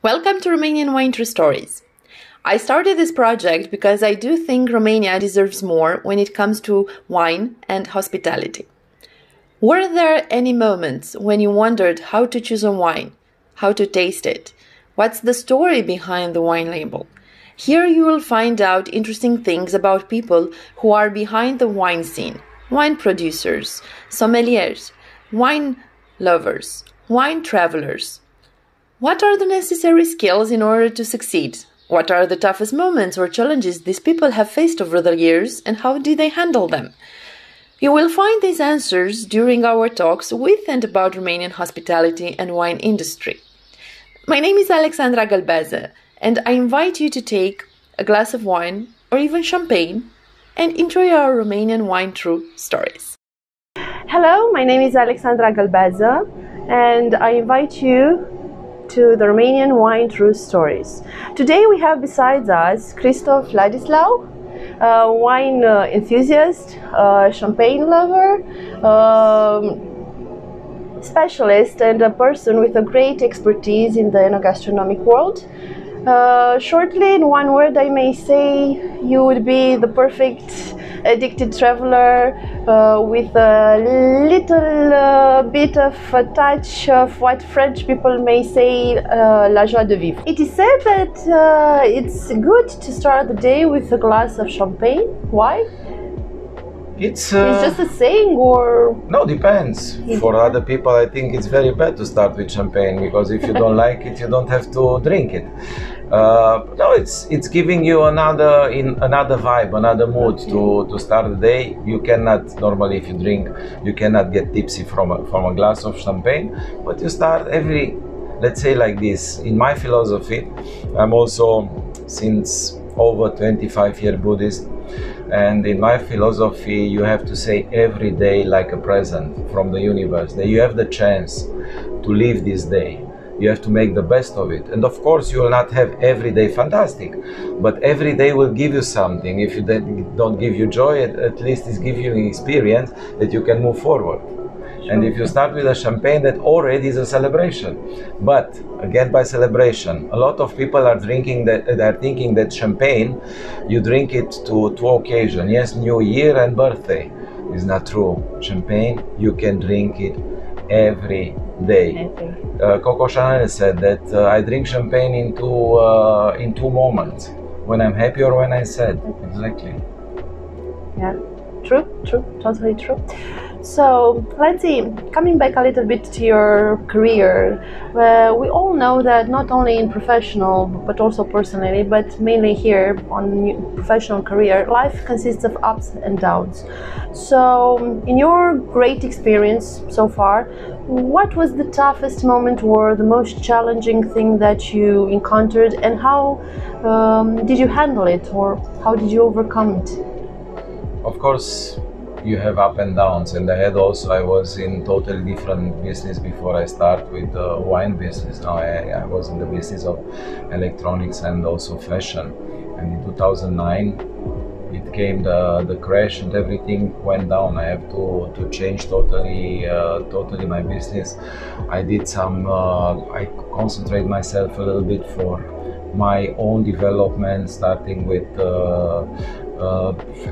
Welcome to Romanian Wine True Stories. I started this project because I do think Romania deserves more when it comes to wine and hospitality. Were there any moments when you wondered how to choose a wine, how to taste it? What's the story behind the wine label? Here you will find out interesting things about people who are behind the wine scene, wine producers, sommeliers, wine lovers, wine travelers. What are the necessary skills in order to succeed? What are the toughest moments or challenges these people have faced over the years, and how did they handle them? You will find these answers during our talks with and about Romanian hospitality and wine industry. My name is Alexandra Galbează, and I invite you to take a glass of wine or even champagne and enjoy our Romanian Wine True Stories. Hello, my name is Alexandra Galbează, and I invite you to the Romanian Wine True Stories. Today we have besides us Kristof Ladislau, a wine enthusiast, champagne lover, specialist, and a person with a great expertise in the enogastronomic world. Shortly, in one word, I may say you would be the perfect addicted traveler with a little bit of a touch of what French people may say la joie de vivre. It is said that it's good to start the day with a glass of champagne. Why? It's just a saying, or? No, depends. For other people, I think it's very bad to start with champagne, because if you don't like it, you don't have to drink it. No, it's giving you another vibe, another mood to start the day. You cannot normally, if you drink, you cannot get tipsy from a glass of champagne, but you start every, let's say like this. In my philosophy, I'm also since over 25-year Buddhist. And in my philosophy, you have to say every day like a present from the universe, that you have the chance to live this day. You have to make the best of it. And of course, you will not have every day fantastic, but every day will give you something. If it don't give you joy, at least it gives you an experience that you can move forward. And if you start with a champagne, that already is a celebration. But again, by celebration, a lot of people are thinking that champagne, you drink it to two occasions. Yes, New Year and birthday. It's not true. Champagne, you can drink it every day. Coco Chanel said that I drink champagne in two moments, when I'm happy or when I'm sad. Exactly. Yeah, true, totally true. So let's see, coming back a little bit to your career, we all know that not only in professional but also personally, but mainly here on professional career, life consists of ups and downs. So in your great experience so far, what was the toughest moment or the most challenging thing that you encountered, and how did you handle it, or how did you overcome it? Of course, you have up and downs, and I was in totally different business before I start with the wine business. Now I was in the business of electronics and also fashion, and in 2009 it came the crash and everything went down. I have to change totally my business. I did I concentrate myself a little bit for my own development, starting with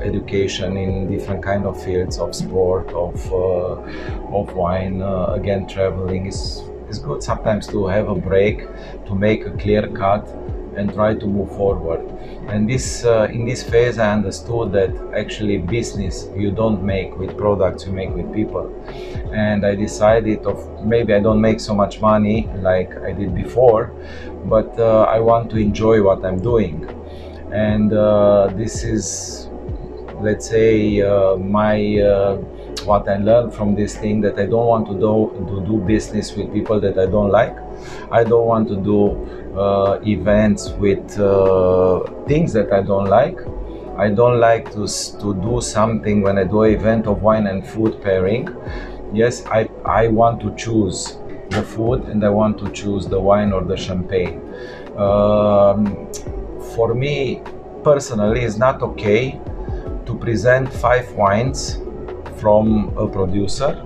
education in different kind of fields of sport, of wine. Again, traveling is good sometimes to have a break, to make a clear cut and try to move forward. And in this phase I understood that actually business you don't make with products, you make with people. And I decided maybe I don't make so much money like I did before, but I want to enjoy what I'm doing. And this is, let's say, what I learned from this thing, that I don't want to do business with people that I don't like. I don't want to do events with things that I don't like. I don't like to do something when I do an event of wine and food pairing. Yes, I want to choose the food, and I want to choose the wine or the champagne. For me personally, it's not okay to present 5 wines from a producer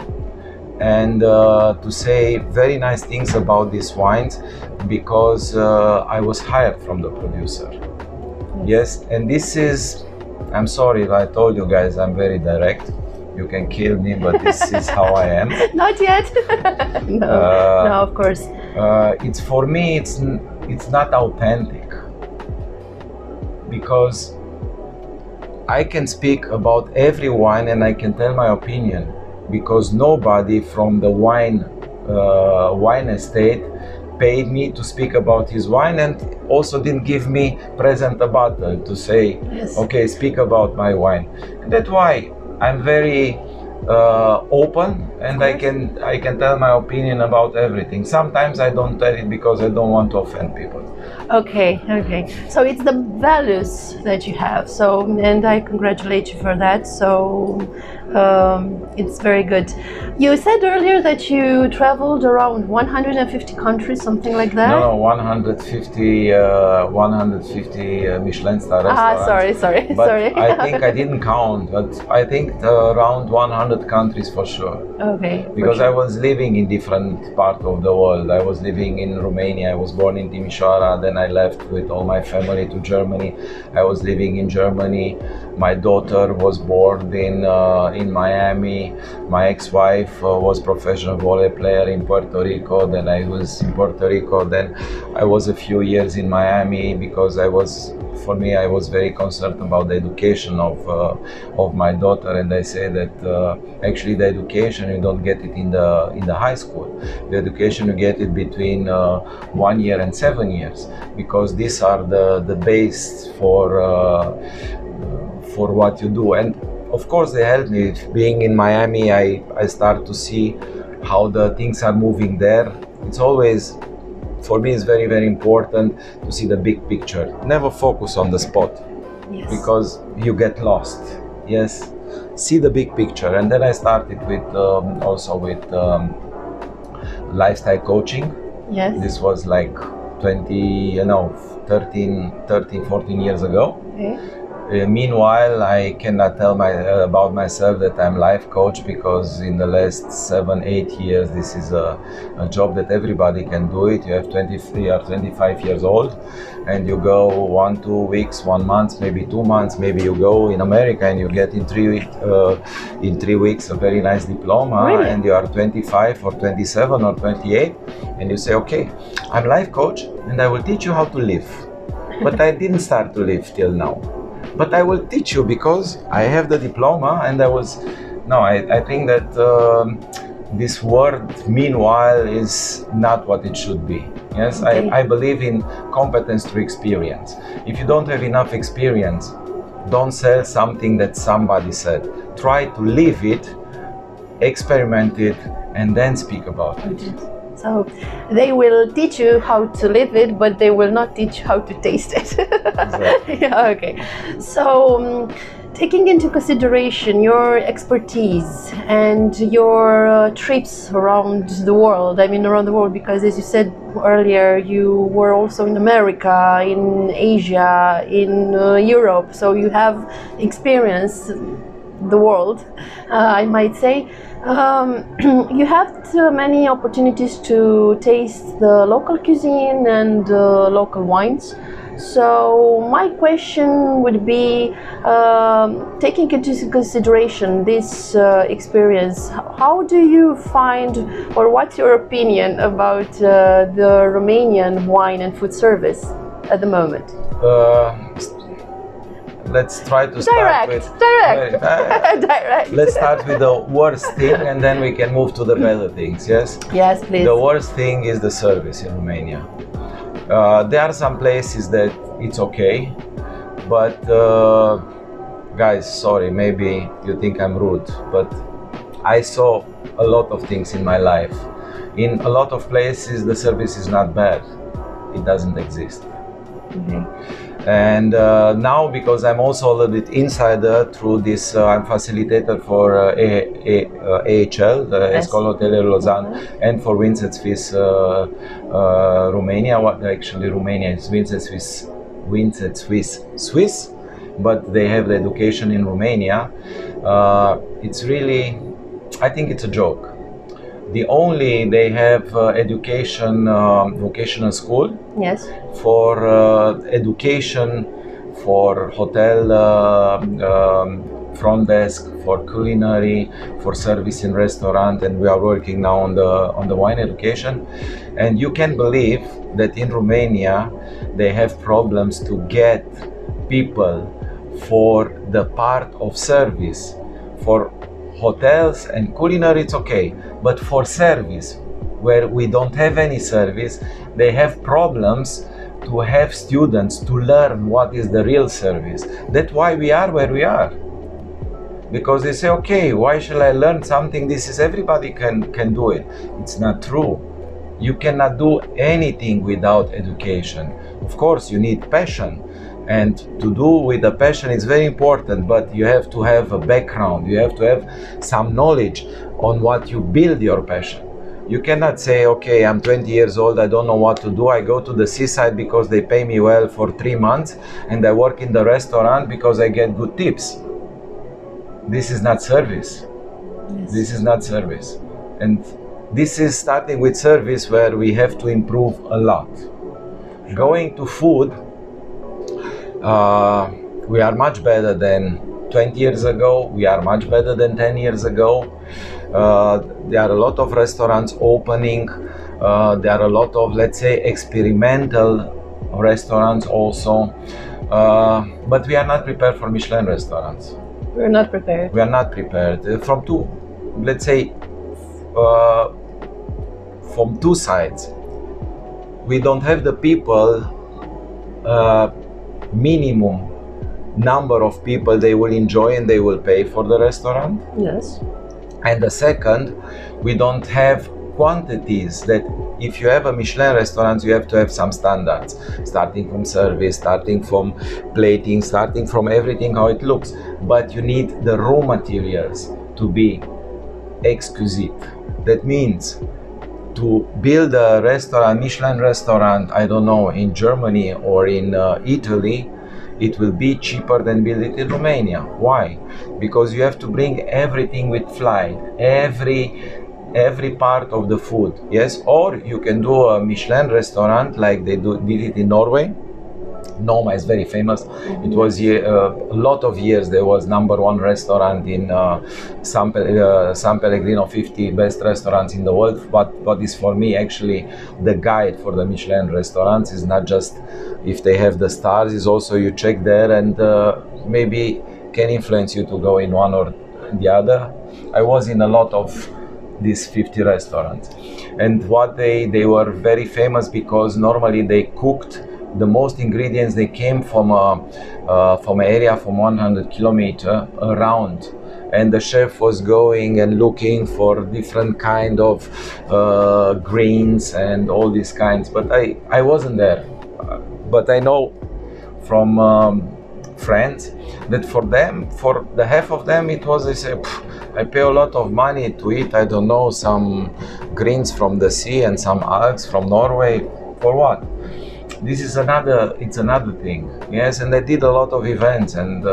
and to say very nice things about these wines, because I was hired from the producer. Yes, and this is, I'm sorry if I told you guys I'm very direct. You can kill me, but this is how I am. Not yet. No, no, of course. It's for me, it's not authentic, because I can speak about every wine and I can tell my opinion, because nobody from the wine estate paid me to speak about his wine, and also didn't give me present a bottle to say, yes, okay, speak about my wine. And that's why I'm very open, and I can tell my opinion about everything. Sometimes I don't tell it because I don't want to offend people. Okay, okay. So it's the values that you have. So, and I congratulate you for that. So it's very good. You said earlier that you traveled around 150 countries, something like that? No, 150 Michelin star restaurants. Sorry. But I think I didn't count, but I think around 100 countries for sure. Okay. Because I was living in different parts of the world. I was living in Romania. I was born in Timișoara. Then I left with all my family to Germany. I was living in Germany. My daughter was born in Miami. My ex-wife was professional volley player in Puerto Rico. Then I was in Puerto Rico. Then I was a few years in Miami, because I was very concerned about the education of my daughter. And I say that actually the education, you don't get it in the high school. The education, you get it between 1 year and 7 years, because these are the base for what you do. And of course they helped me. Being in Miami, I start to see how the things are moving there. It's always, for me, it's very, very important to see the big picture. Never focus on the spot, yes, because you get lost. Yes, see the big picture. And then I started with also with lifestyle coaching. Yes. This was like 13, 14 years ago. Okay. Meanwhile, I cannot tell about myself that I'm life coach, because in the last 7-8 years, this is a job that everybody can do it. You have 23 or 25 years old, and you go 1-2 weeks, 1 month, maybe 2 months. Maybe you go in America and you get in 3 weeks a very nice diploma. Really? And you are 25 or 27 or 28, and you say, okay, I'm life coach and I will teach you how to live. But I didn't start to live till now. But I will teach you because I have the diploma, and I think that this word meanwhile is not what it should be. Yes, okay. I believe in competence through experience. If you don't have enough experience, don't sell something that somebody said. Try to live it, experiment it, and then speak about it. So they will teach you how to live it, but they will not teach you how to taste it. Exactly. Yeah, okay. So taking into consideration your expertise and your trips around the world, because as you said earlier, you were also in America, in Asia, in Europe, so you have experienced the world, I might say. You have many opportunities to taste the local cuisine and local wines. So my question would be, taking into consideration this experience, how do you find, or what's your opinion about the Romanian wine and food service at the moment? Let's try to start with direct. Let's start with the worst thing, and then we can move to the better things. Yes. Yes, please. The worst thing is the service in Romania. There are some places that it's okay, but guys, sorry, maybe you think I'm rude, but I saw a lot of things in my life. In a lot of places, the service is not bad; it doesn't exist. Okay. And now, because I'm also a little bit insider through this, I'm facilitator for EHL, the École Hôtelière Lausanne, and for Winsedswiss, Romania. Actually, Romania is Winsedswiss, Swiss, but they have the education in Romania. It's really, I think it's a joke. They have education, vocational school. Yes. For education, for hotel front desk, for culinary, for service in restaurant, and we are working now on the wine education. And you can believe that in Romania they have problems to get people for the part of service. For hotels and culinary it's okay, but for service, where we don't have any service, they have problems to have students to learn what is the real service. That's why we are where we are. Because they say, okay, why shall I learn something? This is everybody can do it. It's not true. You cannot do anything without education. Of course, you need passion. And to do with a passion is very important, but you have to have a background. You have to have some knowledge on what you build your passion. You cannot say, okay, I'm 20 years old, I don't know what to do. I go to the seaside because they pay me well for 3 months, and I work in the restaurant because I get good tips. This is not service. Yes. This is not service. And this is starting with service, where we have to improve a lot. Going to food, we are much better than 20 years ago. We are much better than 10 years ago. There are a lot of restaurants opening. There are a lot of, let's say, experimental restaurants also. But we are not prepared for Michelin restaurants. We're not prepared. We are not prepared. From two sides. We don't have the people, minimum number of people they will enjoy and they will pay for the restaurant. Yes. And the second, we don't have quantities that if you have a Michelin restaurant, you have to have some standards, starting from service, starting from plating, starting from everything, how it looks. But you need the raw materials to be exquisite. That means to build a restaurant, Michelin restaurant, I don't know, in Germany or in Italy, it will be cheaper than build it in Romania. Why? Because you have to bring everything with flight, every part of the food. Yes, or you can do a Michelin restaurant like they did it in Norway. Noma is very famous. It was a lot of years there was #1 restaurant in San Pellegrino, 50 best restaurants in the world. But what is for me actually the guide for the Michelin restaurants is not just if they have the stars, is also you check there and maybe can influence you to go in one or the other. I was in a lot of these 50 restaurants, and what they were very famous because normally they cooked the most ingredients. They came from an area from 100 kilometers around, and the chef was going and looking for different kind of grains and all these kinds. But I wasn't there. But I know from friends that for them, for the half of them, it was, they say, I pay a lot of money to eat, I don't know, some greens from the sea and some algs from Norway. For what? This is it's another thing. Yes, and I did a lot of events, and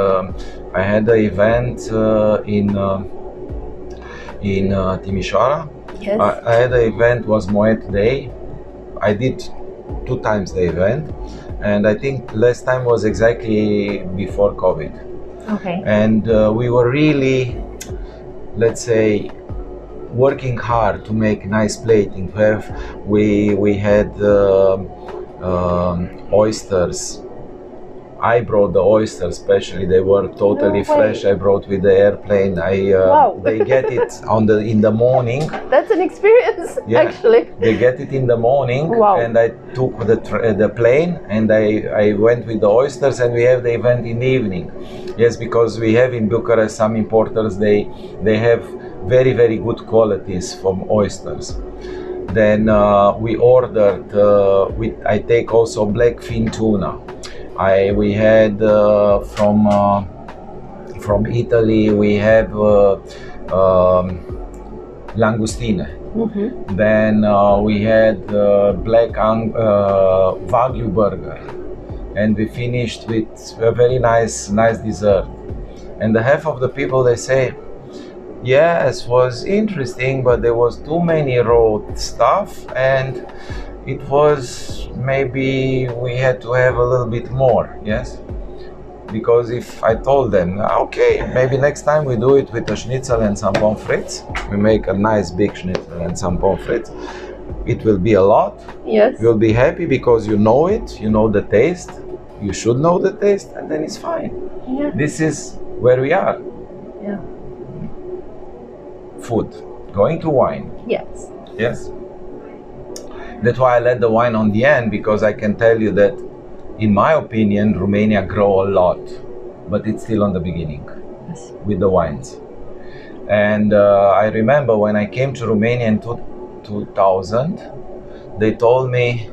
I had an event in Timișoara. Yes. I had an event, was Moet Day. I did 2 times the event, and I think last time was exactly before COVID. Okay. And we were really, let's say, working hard to make nice plating. We had oysters. I brought the oysters, especially. They were totally fresh. I brought with the airplane. Wow. They get it in the morning. That's an experience, yeah, actually. They get it in the morning. Wow. And I took the plane and I went with the oysters, and we have the event in the evening. Yes, because we have in Bucharest some importers. They have very, very good qualities from oysters. Then we ordered. I take also blackfin tuna. We had from Italy. We have langustine. Mm-hmm. Then we had black Wagyu burger, and we finished with a very nice dessert. And the half of the people, they say, Yes, was interesting, but there was too many road stuff, and it was maybe we had to have a little bit more, yes? Because if I told them, okay, maybe next time we do it with a schnitzel and some pommes frites, we make a nice big schnitzel and some pommes frites, it will be a lot. Yes. You'll be happy because you know it, you know the taste, you should know the taste, and then it's fine. Yeah. This is where we are. Yeah. Food. Going to wine. Yes. Yes. That's why I let the wine on the end, because I can tell you that, in my opinion, Romania grow a lot, but it's still on the beginning Yes. with the wines. And I remember when I came to Romania in 2000, they told me,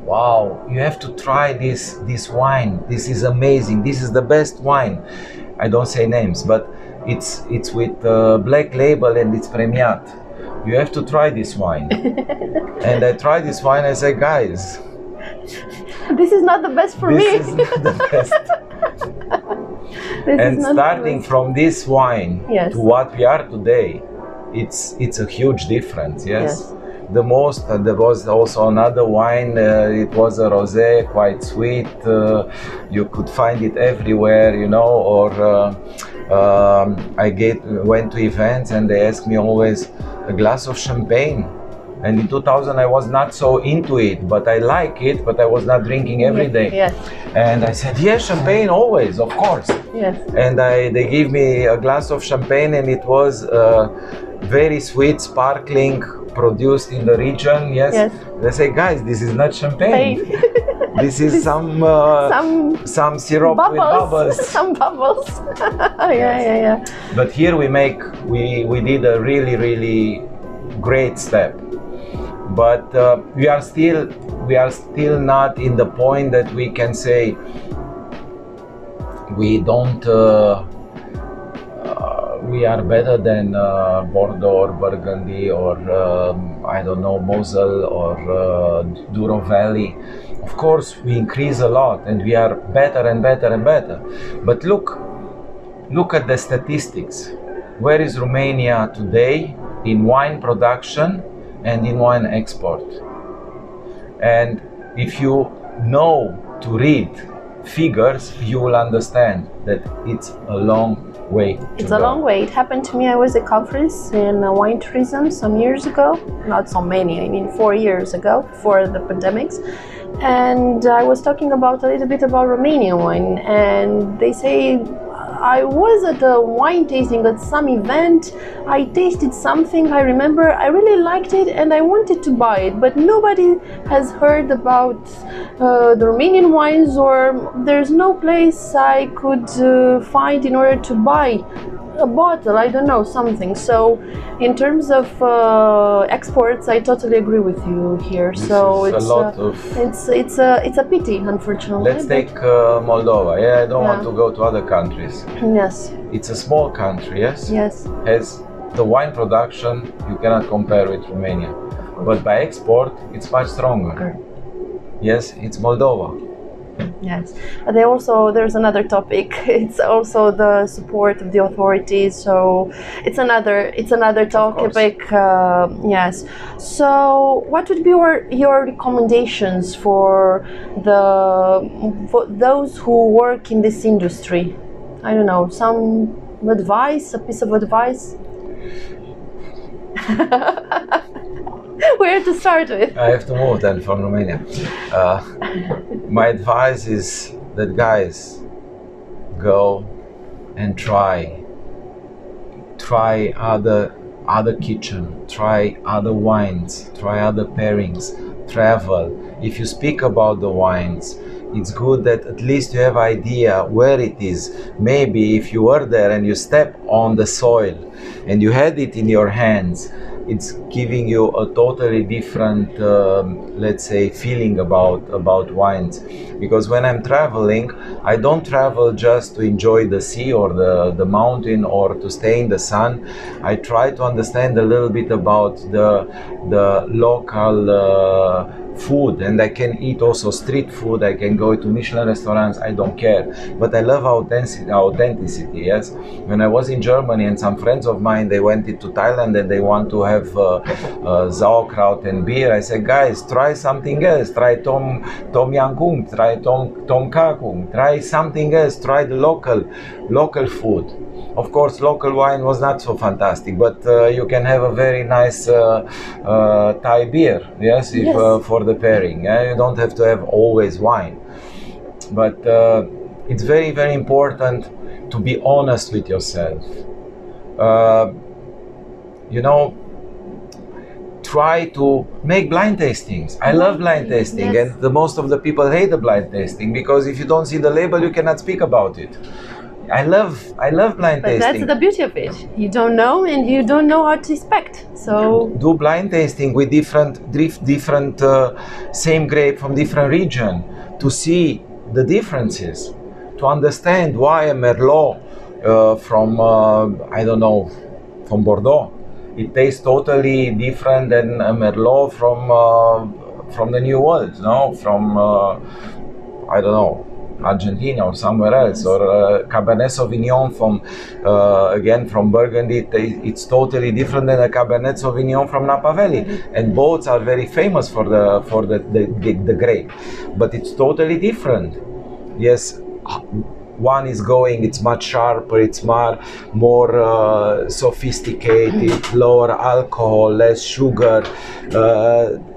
wow, you have to try this wine. This is amazing. This is the best wine. I don't say names, but it's with black label and it's premiat. You have to try this wine. And I tried this wine. I said, guys, this is not the best for me. this is not the best. This And is not starting from this wine Yes. to what we are today, it's a huge difference. Yes. There was also another wine. It was a rosé, quite sweet. You could find it everywhere, you know. Or went to events and they asked me always a glass of champagne. And in 2000 I was not so into it, but I like it, but I was not drinking every day. Yes. And I said, yes, champagne always, of course. Yes. And they gave me a glass of champagne, and it was very sweet, sparkling, produced in the region. Yes. Yes. They say, guys, this is not champagne. This is some syrup with bubbles. Some bubbles. Yeah. But here we did a really, really great step. But we are still not in the point that we can say we don't we are better than Bordeaux or Burgundy or I don't know, Moselle or Douro Valley. Of course we increase a lot and we are better and better and better. But look at the statistics. Where is Romania today in wine production and in wine export? And if you know to read figures, you will understand that it's a long way. It's a long way. It happened to me. I was at a conference in wine tourism some years ago. Not so many, I mean 4 years ago, before the pandemics. And I was talking about a little bit about Romanian wine, and they say, I was at a wine tasting at some event, I tasted something, I remember, I really liked it and I wanted to buy it, but nobody has heard about the Romanian wines, or there's no place I could find in order to buy a bottle, I don't know, something. So in terms of exports, I totally agree with you here. So it's a pity, unfortunately. Let's take Moldova. Yeah, I don't want to go to other countries. Yes. It's a small country, yes? Yes. Has the wine production, you cannot compare with Romania. But by export, it's much stronger. Okay. Yes, it's Moldova. Yes, but there's another topic. It's also the support of the authorities. So it's another topic. Yes. So what would be your recommendations for those who work in this industry? I don't know, some advice, a piece of advice. Where to start with? I have to move then from Romania. My advice is that, guys, go and try other kitchen, try other wines, try other pairings, travel. If you speak about the wines, it's good that at least you have idea where it is. Maybe if you were there and you step on the soil and you had it in your hands, it's giving you a totally different, let's say, feeling about wines. Because when I'm traveling, I don't travel just to enjoy the sea or the mountain or to stay in the sun. I try to understand a little bit about the local food, and I can eat also street food. I can go to Michelin restaurants. I don't care, but I love authenticity. Yes, when I was in Germany, and some friends of mine, they went into Thailand and they want to have sauerkraut and beer. I said, guys, try something else. Try tom yam goong. Try tom kha goong. Try something else. Try the local food. Of course, local wine was not so fantastic, but you can have a very nice Thai beer, yes, for the pairing. You don't have to have always wine. But it's very, very important to be honest with yourself. You know, try to make blind tastings. I love blind tasting, and most of the people hate the blind tasting because if you don't see the label, you cannot speak about it. I love blind tasting. That's the beauty of it. You don't know, and you don't know how to expect. So do blind tasting with different same grape from different region to see the differences, to understand why a Merlot from I don't know, from Bordeaux, it tastes totally different than a Merlot from the New World, no, from I don't know, Argentina or somewhere else, or Cabernet Sauvignon from again from Burgundy. It's totally different than a Cabernet Sauvignon from Napa Valley, and both are very famous for the grape, but it's totally different. Yes, one is going, it's much sharper, it's more sophisticated, lower alcohol, less sugar,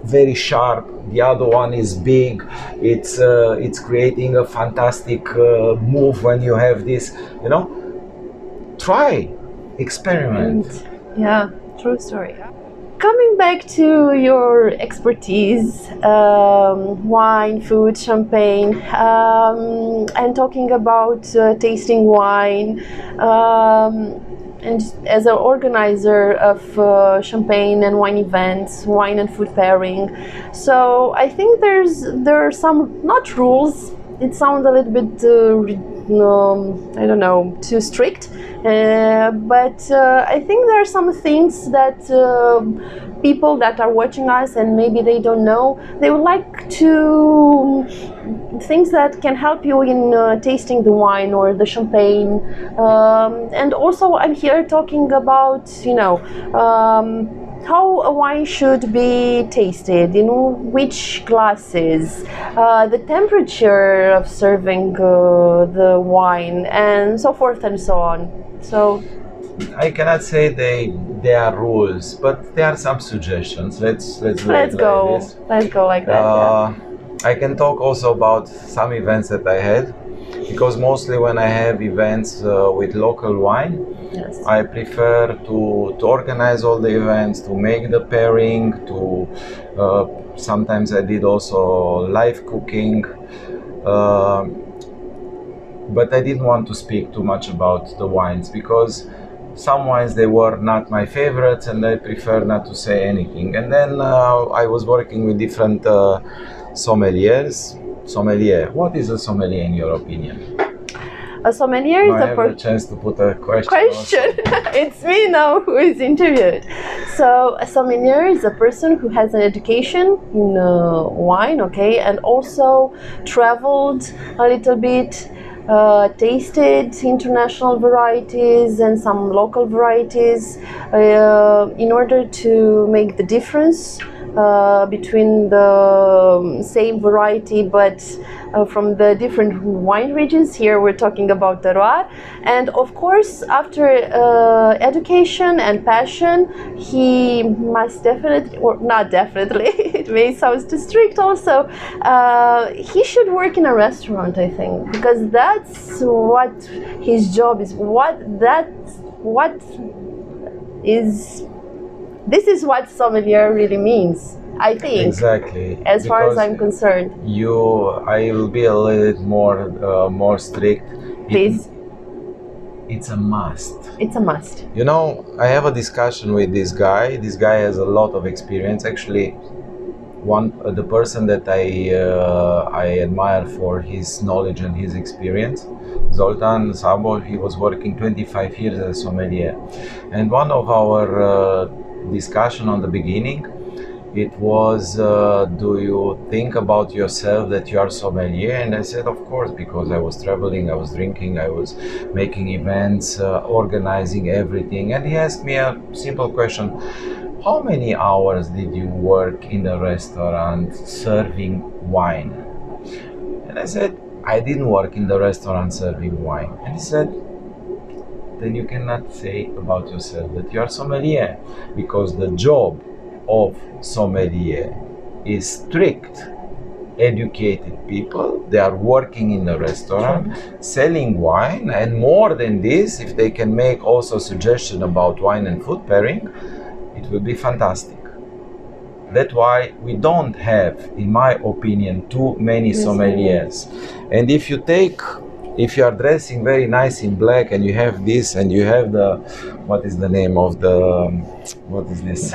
very sharp. The other one is big. It's creating a fantastic move when you have this. You know, try, experiment. Yeah, true story. Coming back to your expertise, wine, food, champagne, and talking about tasting wine, and as an organizer of champagne and wine events, wine and food pairing. So I think there are some, not rules, it sounds a little bit I don't know, too strict, but I think there are some things that people that are watching us and maybe they don't know, they would like to, things that can help you in tasting the wine or the champagne. And also I'm here talking about, you know, how a wine should be tasted, you know, which glasses, the temperature of serving the wine, and so forth and so on. So I cannot say they are rules, but there are some suggestions. Let's go like this. Let's go like that. I can talk also about some events that I had, because mostly when I have events with local wine, yes, I prefer to organize all the events, to make the pairing, to sometimes I did also live cooking, but I didn't want to speak too much about the wines because some wines, they were not my favorites and I prefer not to say anything. And then I was working with different sommeliers. Sommelier, what is a sommelier in your opinion? A sommelier is I have the chance to put a question. It's me now who is interviewed. So a sommelier is a person who has an education in wine, okay, and also traveled a little bit, tasted international varieties and some local varieties in order to make the difference between the same variety but from the different wine regions. Here we're talking about terroir, and of course after education and passion, he must definitely, or not definitely, it may sound too strict also, he should work in a restaurant, I think, because that's what his job is. This is what sommelier really means, I think. Exactly. As far as I'm concerned. I will be a little bit more strict. Please. It's a must. It's a must. You know, I have a discussion with this guy. This guy has a lot of experience. Actually, the person that I admire for his knowledge and his experience, Zoltan Szabó, he was working 25 years as a sommelier. And one of our discussion on the beginning, it was, do you think about yourself that you are sommelier? And I said, of course, because I was traveling, I was drinking, I was making events, organizing everything. And he asked me a simple question: how many hours did you work in a restaurant serving wine? And I said, I didn't work in the restaurant serving wine. And he said, then you cannot say about yourself that you are sommelier, because the job of sommelier is strict, educated people. They are working in a restaurant, selling wine, and more than this, if they can make also suggestion about wine and food pairing, it will be fantastic. That's why we don't have, in my opinion, too many sommeliers. And if you are dressing very nice in black and you have this and you have the, what is the name of the, what is this?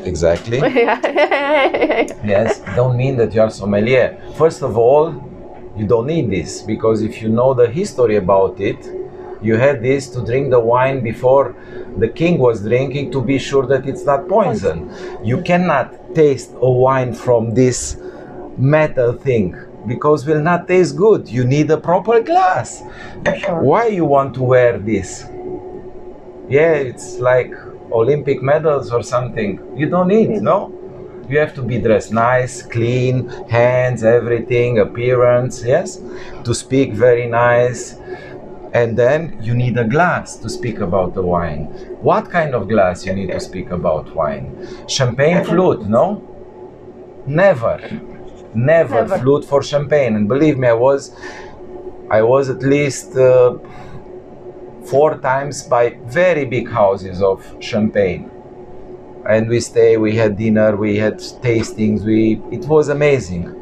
Exactly. Yes, don't mean that you are sommelier. First of all, you don't need this, because if you know the history about it, you had this to drink the wine before the king was drinking, to be sure that it's not poison. You cannot taste a wine from this metal thing, because will not taste good. You need a proper glass. Sure. Why you want to wear this? Yeah, it's like Olympic medals or something. You don't need, no? You have to be dressed nice, clean, hands, everything, appearance, yes? To speak very nice. And then you need a glass to speak about the wine. What kind of glass you need to speak about wine? Champagne flute, no? Never flute for champagne. And believe me, I was at least 4 times by very big houses of champagne. And we had dinner, we had tastings, it was amazing.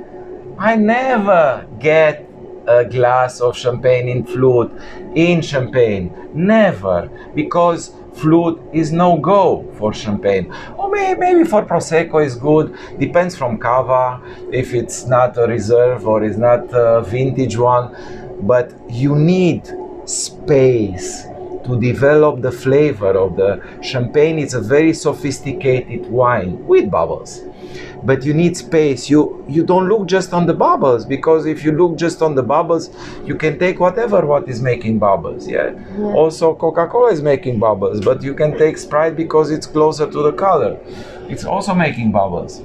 I never get a glass of champagne in flute, in champagne, never, because flute is no go for champagne. Or maybe for prosecco is good, depends from cava, if it's not a reserve or is not a vintage one. But you need space to develop the flavor of the champagne. It's a very sophisticated wine with bubbles. But you need space. You don't look just on the bubbles, because if you look just on the bubbles, you can take whatever what is making bubbles. Yeah. Also, Coca-Cola is making bubbles, but you can take Sprite because it's closer to the color. It's also making bubbles.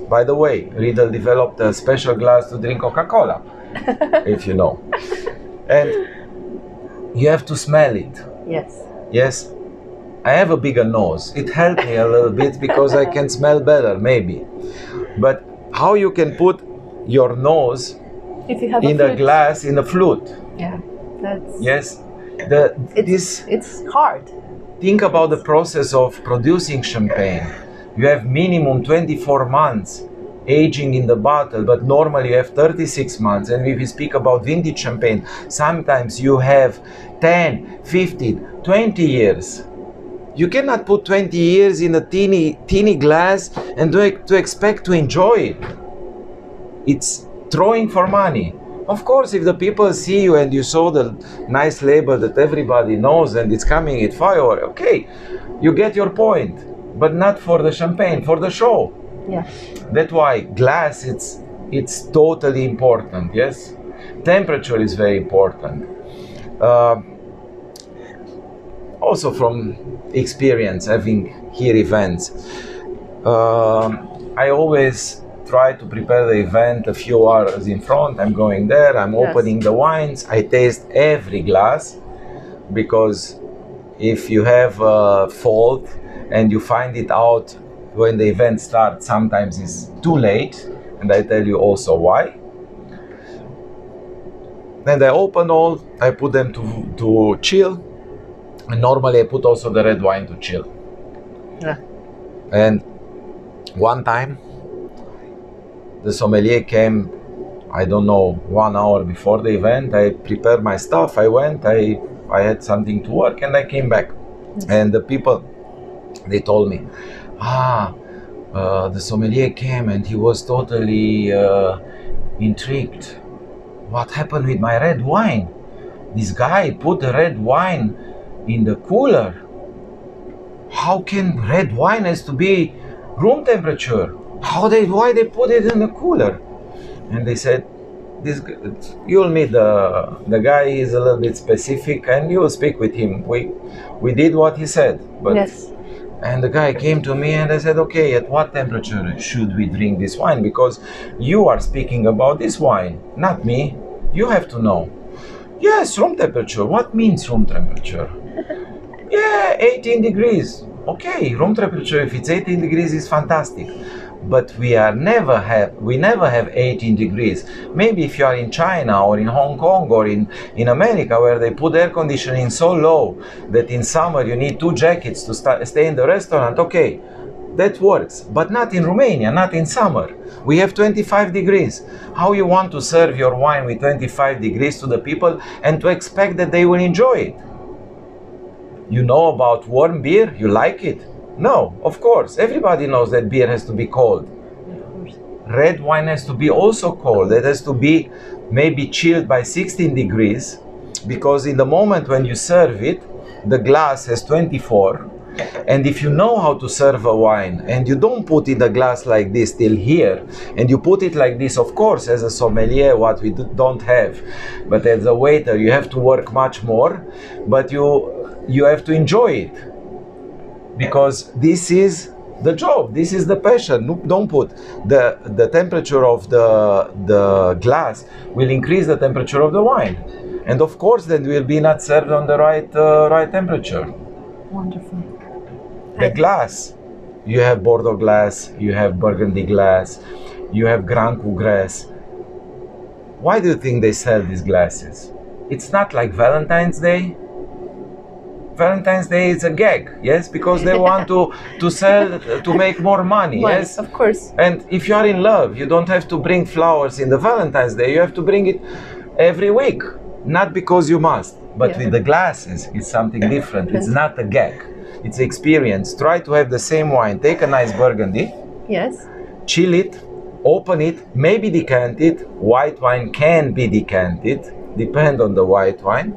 By the way, Riedel developed a special glass to drink Coca-Cola, if you know. And you have to smell it. Yes. Yes. I have a bigger nose. It helped me a little bit because I can smell better, maybe. But how you can put your nose if you have in a glass, in a flute? Yeah, that's... Yes. It's hard. Think about the process of producing champagne. You have minimum 24 months aging in the bottle, but normally you have 36 months. And if we speak about vintage champagne, sometimes you have 10, 15, 20 years. You cannot put 20 years in a teeny glass and to expect to enjoy it. It's throwing for money. Of course, if the people see you and you saw the nice label that everybody knows and it's coming at fire, okay, you get your point, but not for the champagne, for the show. Yeah. That's why glass, it's totally important, yes? Temperature is very important. Also from experience, having here events, I always try to prepare the event a few hours in front. I'm going there, I'm opening the wines, I taste every glass, because if you have a fault and you find it out when the event starts, sometimes it's too late, and I tell you also why. And I open all, I put them to chill. And normally I put also the red wine to chill. Yeah. And one time, the sommelier came, I don't know, 1 hour before the event. I prepared my stuff, I went, I had something to work, and I came back. And the people, they told me, the sommelier came and he was totally intrigued. What happened with my red wine? This guy put the red wine in the cooler. How can red wine has to be room temperature. Why they put it in the cooler? And they said, you'll meet the guy. Is a little bit specific, and you'll speak with him. We did what he said, but Yes. and the guy came to me and I said, okay, at what temperature should we drink this wine? Because you are speaking about this wine, not me. You have to know. Yes, room temperature. What means room temperature? Yeah, 18 degrees. Okay, room temperature, if it's 18 degrees, is fantastic. But we never have 18 degrees. Maybe if you are in China or in Hong Kong or in America, where they put air conditioning so low that in summer you need 2 jackets to stay in the restaurant, okay, that works. But not in Romania, not in summer. We have 25 degrees. How you want to serve your wine with 25 degrees to the people and to expect that they will enjoy it? You know about warm beer? You like it? No, of course. Everybody knows that beer has to be cold. Red wine has to be also cold. It has to be maybe chilled by 16 degrees, because in the moment when you serve it, the glass has 24. And if you know how to serve a wine and you don't put in the glass like this till here, and you put it like this, of course, as a sommelier, what we don't have, but as a waiter, you have to work much more, but you have to enjoy it. Because this is the job, this is the passion. Don't put the temperature of the glass will increase the temperature of the wine, and of course then will be not served on the right temperature. Wonderful. The glass, you have Bordeaux glass, you have Burgundy glass, you have Grand Cru glass. Why do you think they sell these glasses? It's not like Valentine's Day. Valentine's Day is a gag, yes, because they want to sell, to make more money, yes? Of course. And if you are in love, you don't have to bring flowers in the Valentine's Day, you have to bring it every week. Not because you must, but with the glasses, it's something different. It's not a gag, it's experience. Try to have the same wine. Take a nice Burgundy. Yes. Chill it, open it, maybe decant it. White wine can be decanted, depend on the white wine.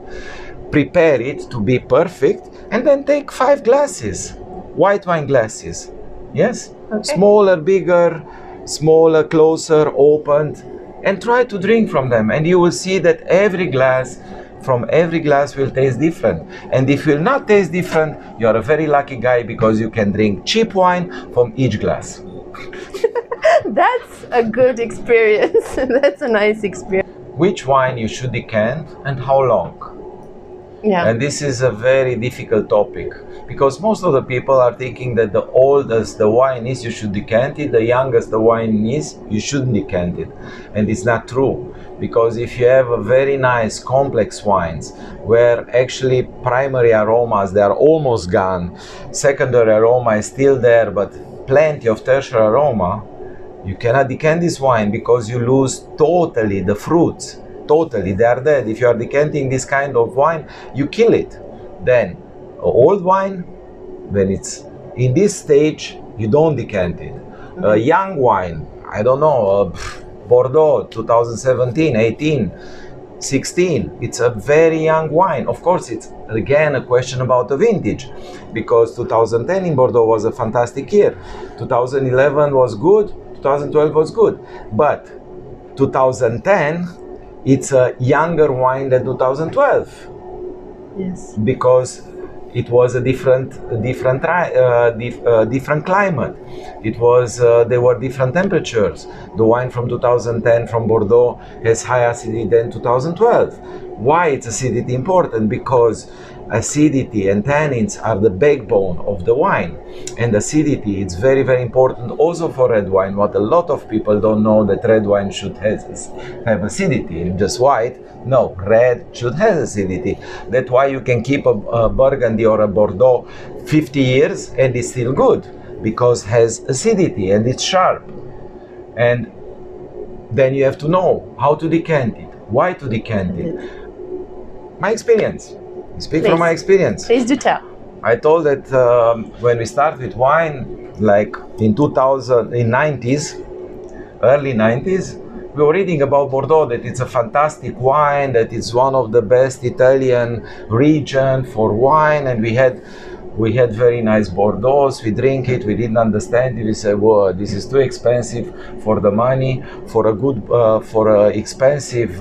Prepare it to be perfect, and then take 5 glasses, white wine glasses. Yes? Okay. Smaller, bigger, smaller, closer, opened, and try to drink from them, and you will see that every glass will taste different. And if it will not taste different, you are a very lucky guy, because you can drink cheap wine from each glass. That's a good experience. That's a nice experience. Which wine you should decant and how long? Yeah. And this is a very difficult topic, because most of the people are thinking that the oldest the wine is, you should decant it, the youngest the wine is, you shouldn't decant it. And it's not true, because if you have a very nice complex wines where actually primary aromas, they are almost gone, secondary aroma is still there, but plenty of tertiary aroma, you cannot decant this wine, because you lose totally the fruits. Totally, they are dead. If you are decanting this kind of wine, you kill it. Then, old wine, when it's in this stage, you don't decant it. A young wine, I don't know, Bordeaux, 2017, 18, 16, it's a very young wine. Of course, it's again a question about the vintage, because 2010 in Bordeaux was a fantastic year. 2011 was good, 2012 was good, but 2010, it's a younger wine than 2012. Yes. Because it was a different climate. It was there were different temperatures. The wine from 2010 from Bordeaux has higher acidity than 2012. Why is acidity important? Because acidity and tannins are the backbone of the wine, and acidity is very, very important also for red wine. What a lot of people don't know, that red wine should have acidity, just white. No, red should have acidity. That's why you can keep a Burgundy or a Bordeaux 50 years and it's still good, because it has acidity and it's sharp. And then you have to know how to decant it, why to decant it. My experience. Speak from my experience. Please do tell. I told that when we start with wine, like in 90s, early 90s, we were reading about Bordeaux, that it's a fantastic wine, that it's one of the best Italian region for wine, and we had We had very nice Bordeaux. We drink it. We didn't understand it. We said, "Whoa, this is too expensive for the money. For a good, for a expensive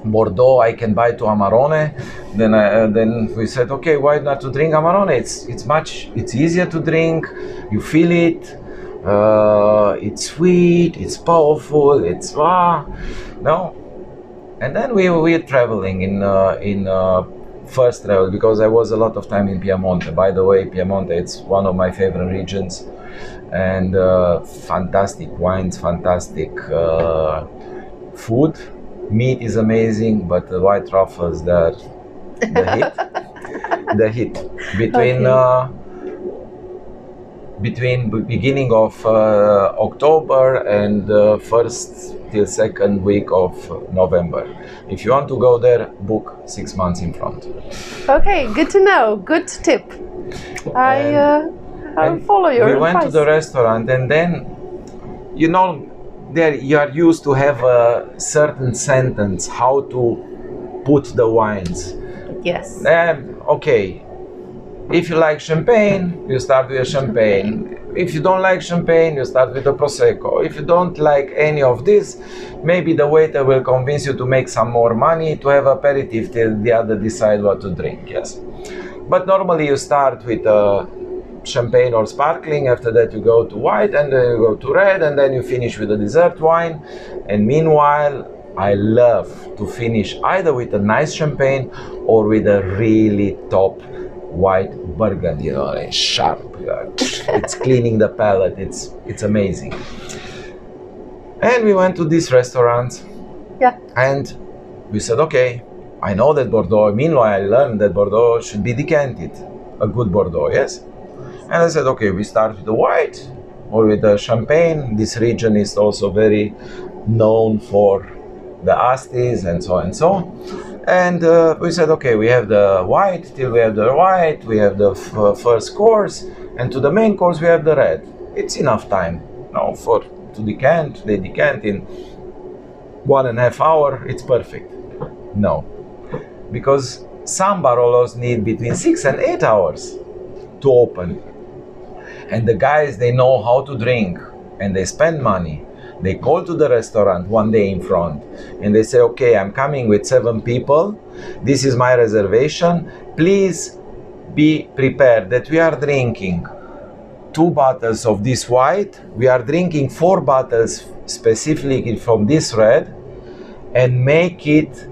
Bordeaux, I can buy to Amarone." Then we said, "Okay, why not to drink Amarone? It's easier to drink. You feel it. It's sweet. It's powerful. It's no." And then we were traveling in first travel, because I was a lot of time in Piemonte. By the way, Piemonte, it's one of my favorite regions, and fantastic wines, fantastic food. Meat is amazing, but the white truffles, they're the hit. Between beginning of October and first till second week of November. If you want to go there, book 6 months in front. Okay, good to know. Good tip. I'll follow your advice. We went to the restaurant, and then, you know, there you are used to have a certain sentence how to put the wines. Yes. Okay. If you like champagne, you start with a champagne. If you don't like champagne, you start with a prosecco. If you don't like any of this, maybe the waiter will convince you to make some more money to have aperitif till the other decide what to drink. Yes. But normally you start with champagne or sparkling. After that you go to white, and then you go to red, and then you finish with a dessert wine. And meanwhile, I love to finish either with a nice champagne or with a really top white burgundy, it's sharp. It's cleaning the palate. It's amazing. And we went to this restaurant. Yeah. And we said, okay, I know that Bordeaux. Meanwhile, I learned that Bordeaux should be decanted, a good Bordeaux, yes. And I said, okay, we start with the white or with the champagne. This region is also very known for the Astis and so on and so on. And we said, okay, we have the white, till we have the white, we have the first course, and to the main course we have the red. It's enough time now to decant. They decant in 1.5 hours, it's perfect. No, because some Barolos need between 6 and 8 hours to open. And the guys, they know how to drink, and they spend money. They call to the restaurant one day in front, and they say, okay, I'm coming with 7 people. This is my reservation. Please be prepared that we are drinking 2 bottles of this white. We are drinking 4 bottles specifically from this red, and make it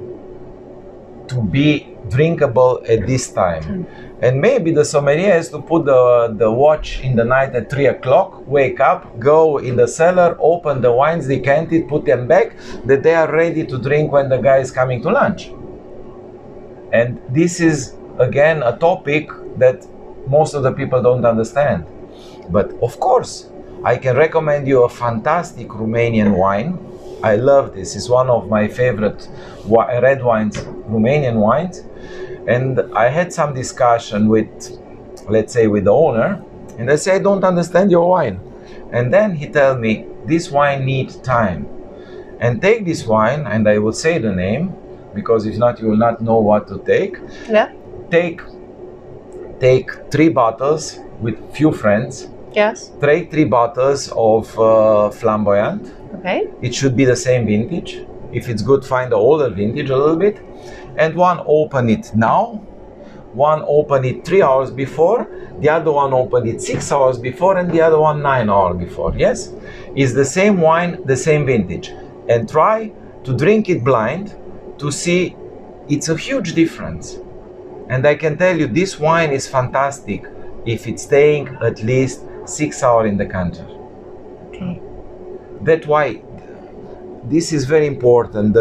to be drinkable at this time. And maybe the sommelier has to put the watch in the night at 3 o'clock, wake up, go in the cellar, open the wines, decant it, put them back, that they are ready to drink when the guy is coming to lunch. And this is, again, a topic that most of the people don't understand. But of course, I can recommend you a fantastic Romanian wine. I love this. It's one of my favorite red wines, Romanian wines. And I had some discussion with, let's say, with the owner, and I say, I don't understand your wine. And then he tell me, this wine needs time. And take this wine, and I will say the name, because if not, you will not know what to take. Yeah. Take 3 bottles with few friends. Yes. Take 3 bottles of flamboyant. Okay. It should be the same vintage. If it's good, find the older vintage a little bit. And one open it now, one open it 3 hours before, the other one open it 6 hours before, and the other one 9 hours before. Yes, it's the same wine, the same vintage. And try to drink it blind to see it's a huge difference. And I can tell you, this wine is fantastic if it's staying at least 6 hours in the decanter. Okay. That's why this is very important,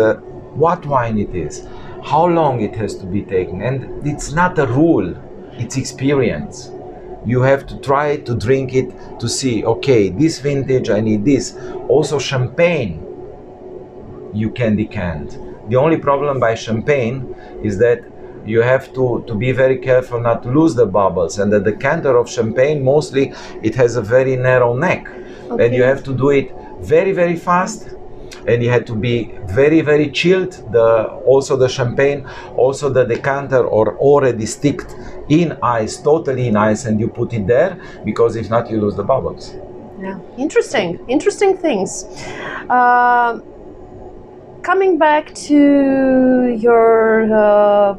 what wine it is, how long it has to be taken. And it's not a rule, it's experience. You have to try to drink it to see, okay, this vintage, I need this. Also champagne, you can decant. The only problem by champagne is that you have to be very careful not to lose the bubbles. And the decanter of champagne, mostly it has a very narrow neck. Okay. And you have to do it very, very fast. And you had to be very, very chilled. Also the champagne, also the decanter or already sticked in ice, totally in ice, and you put it there, because if not, you lose the bubbles. Yeah, interesting things. Coming back to your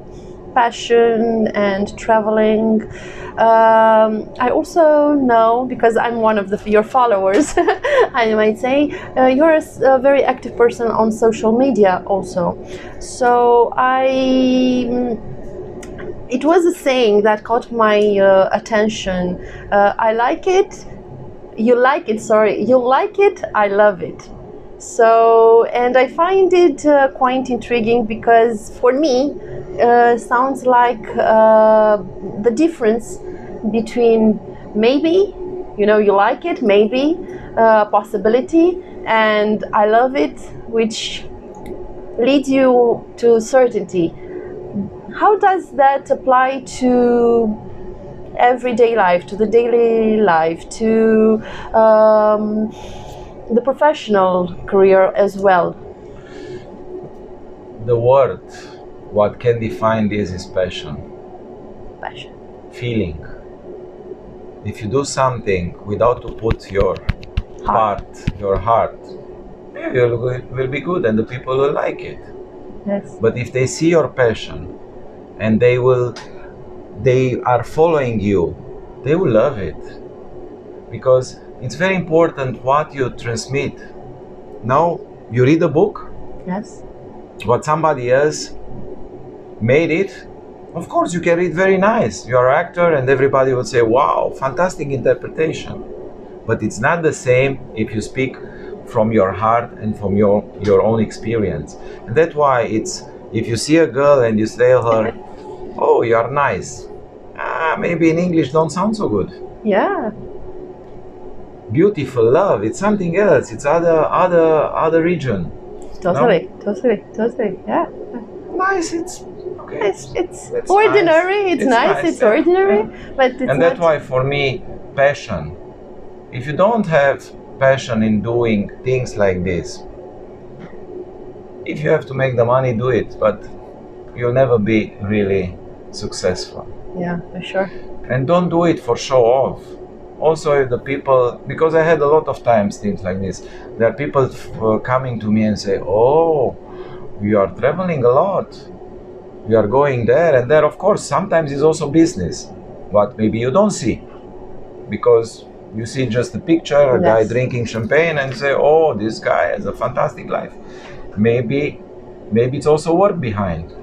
passion and traveling, I also know, because I'm one of your followers, I might say, you're a very active person on social media also. So it was a saying that caught my attention. I like it. You like it, sorry. You like it, I love it. So, and I find it quite intriguing, because for me, sounds like the difference between maybe, you like it, maybe, possibility, and I love it, which leads you to certainty. How does that apply to everyday life, to the daily life, to the professional career as well? The word, what can define this is passion. Passion. Feeling. If you do something without to put your your heart, maybe it will be good and the people will like it. Yes. But if they see your passion and they are following you, they will love it. Because it's very important what you transmit. Now, you read a book, Yes. what somebody else made it, of course you can read very nice. You are an actor and everybody would say, wow, fantastic interpretation. But it's not the same if you speak from your heart and from your own experience. And that's why it's, if you see a girl and you say her, oh, you are nice. Maybe in English don't sound so good. Yeah. Beautiful, love, it's something else. It's other region. Totally, No? totally. Yeah. Nice, it's okay. It's ordinary. Nice. It's nice. It's ordinary, yeah. but it's and that's why for me, passion. If you don't have passion in doing things like this, if you have to make the money, do it, but you'll never be really successful. Yeah, for sure. And don't do it for show off. Also, if the people, because I had a lot of times things like this, there are people coming to me and say, oh, you are traveling a lot, you are going there and there. Of course, sometimes it's also business, but maybe you don't see, because you see just a picture, a guy drinking champagne, and say, oh, this guy has a fantastic life. Maybe it's also work behind.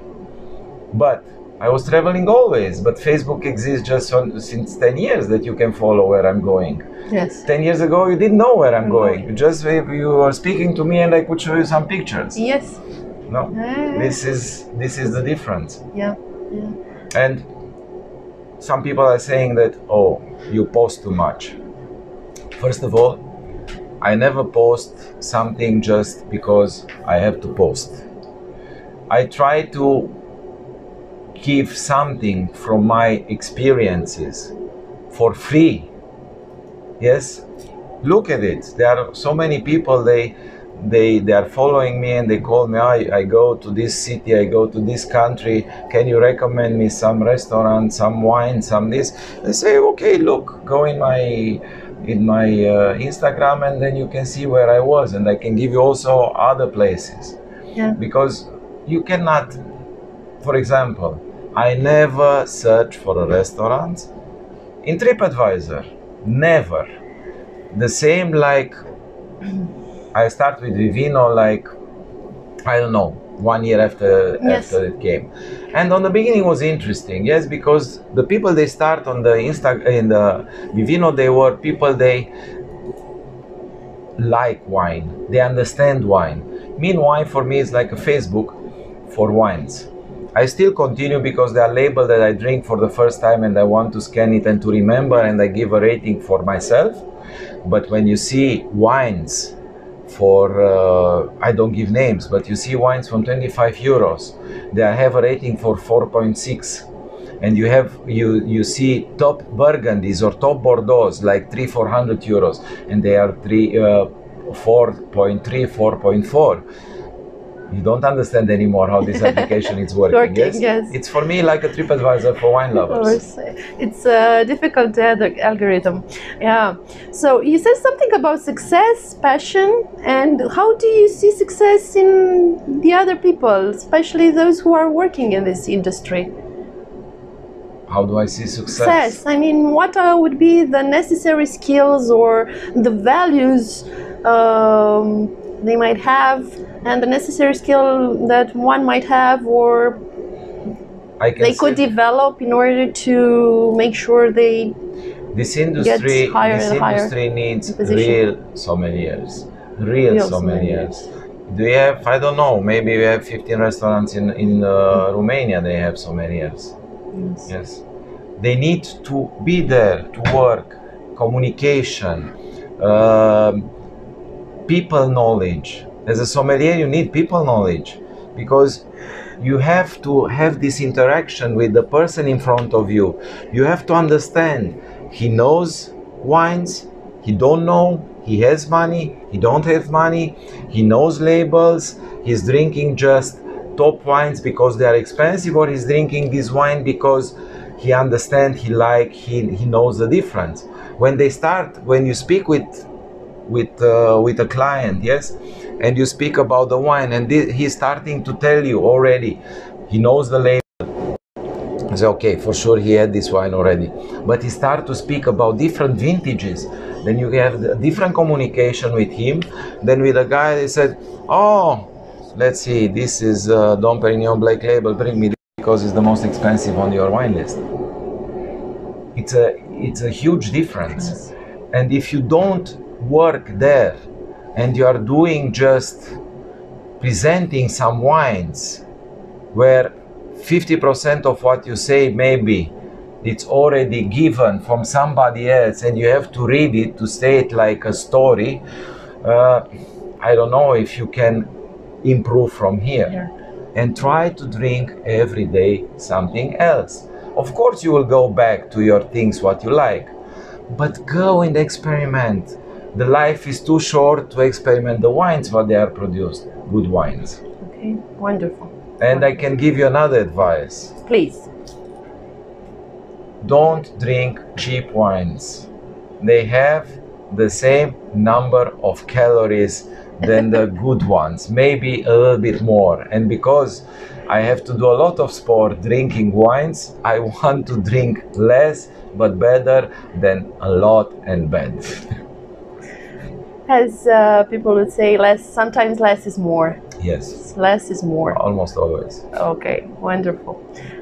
But I was traveling always, but Facebook exists just since 10 years that you can follow where I'm going. Yes. 10 years ago, you didn't know where I'm going. You were speaking to me and I could show you some pictures. Yes. No, this is the difference. Yeah. And some people are saying that, oh, you post too much. First of all, I never post something just because I have to post. I try to give something from my experiences for free. Yes, look at it. There are so many people, they are following me and they call me, I go to this city, I go to this country, can you recommend me some restaurant, some wine, some this? I say, okay, look, go in my Instagram and then you can see where I was, and I can give you also other places. Yeah. Because you cannot, for example, I never search for a restaurant in TripAdvisor. Never. The same like I start with Vivino, like, I don't know, 1 year after it came. And on the beginning it was interesting, yes, because the people they start on the in the Vivino, they were people, they like wine, they understand wine. Meanwhile, for me, it's like a Facebook for wines. I still continue because they are labeled that I drink for the first time and I want to scan it and to remember, and I give a rating for myself. But when you see wines for, I don't give names, but you see wines from 25 euros, they have a rating for 4.6. And you see top Burgundies or top Bordeaux like 300-400 euros, and they are 4.3, 4.4. You don't understand anymore how this application is working. Yes? It's for me like a TripAdvisor for wine lovers. It's a difficult algorithm. Yeah. So you said something about success, passion, and how do you see success in the other people, especially those who are working in this industry? How do I see success? I mean, what would be the necessary skills or the values they might have, and the necessary skill that one might have or they could develop in order to make sure they this industry needs real sommeliers. Real sommeliers. Do you have, I don't know, maybe we have 15 restaurants in Romania, they have sommeliers. Yes. They need to be there to work, communication, people knowledge. As a sommelier, you need people knowledge because you have to have this interaction with the person in front of you. You have to understand he knows wines, he don't know, he has money, he don't have money, he knows labels, he's drinking just top wines because they are expensive, or he's drinking this wine because he understands, he knows the difference. When you speak with a client, yes, and you speak about the wine, and he's starting to tell you already, he knows the label. I say, okay, for sure he had this wine already. But he starts to speak about different vintages. Then you have the different communication with him. Then with a guy, they said, oh, let's see, this is Dom Perignon Black Label, bring me this because it's the most expensive on your wine list. It's a huge difference. And if you don't work there and you are doing just presenting some wines where 50% of what you say maybe it's already given from somebody else and you have to read it to say it like a story, I don't know if you can improve from here. Yeah. And try to drink every day something else. Of course you will go back to your things what you like, but go and experiment. The life is too short to experiment the wines what they are produced, good wines. Okay, wonderful. And I can give you another advice. Please. Don't drink cheap wines. They have the same number of calories than the good ones, maybe a little bit more. And because I have to do a lot of sport drinking wines, I want to drink less but better than a lot and bad. As people would say, sometimes less is more. Yes. Less is more. Almost always. Okay, wonderful.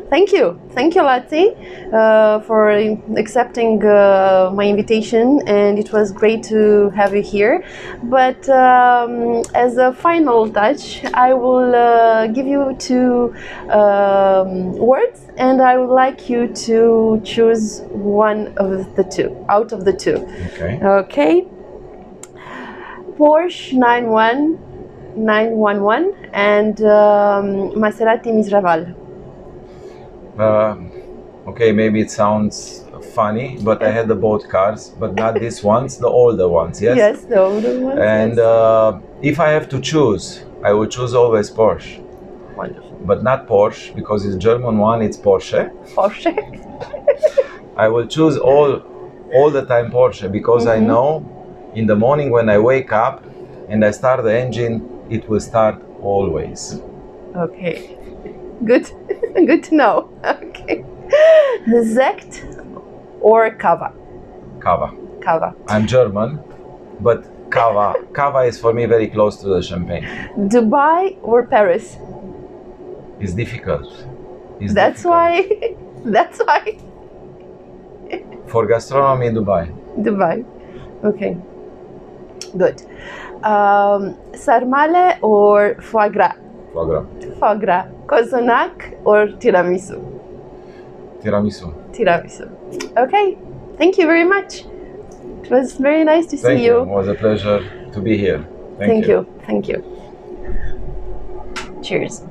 Thank you, Laci, for accepting my invitation, and it was great to have you here. But as a final touch, I will give you two words, and I would like you to choose one of the two, out of the two. Okay. Okay. Porsche 911 and Maserati Mizraval. Okay, maybe it sounds funny, but I had the both cars, but not these ones, the older ones, yes? Yes, the older ones. And yes. If I have to choose, I would choose always Porsche. Wonderful. But not Porsche, because it's German one, it's Porsche. Porsche. I will choose all the time Porsche, because I know in the morning when I wake up and I start the engine, it will start always. Okay, good. Good to know. Okay. Sekt or Cava? Cava. Cava. I'm German, but Cava is for me very close to the champagne. Dubai or Paris? It's difficult. That's why. That's why. For gastronomy, Dubai. Dubai. Okay. Good. Sarmale or foie gras? Foie gras. Foie gras. Cozonac or tiramisu? Tiramisu. Tiramisu. Okay. Thank you very much. It was very nice to see you. It was a pleasure to be here. Thank you. Thank you. Cheers.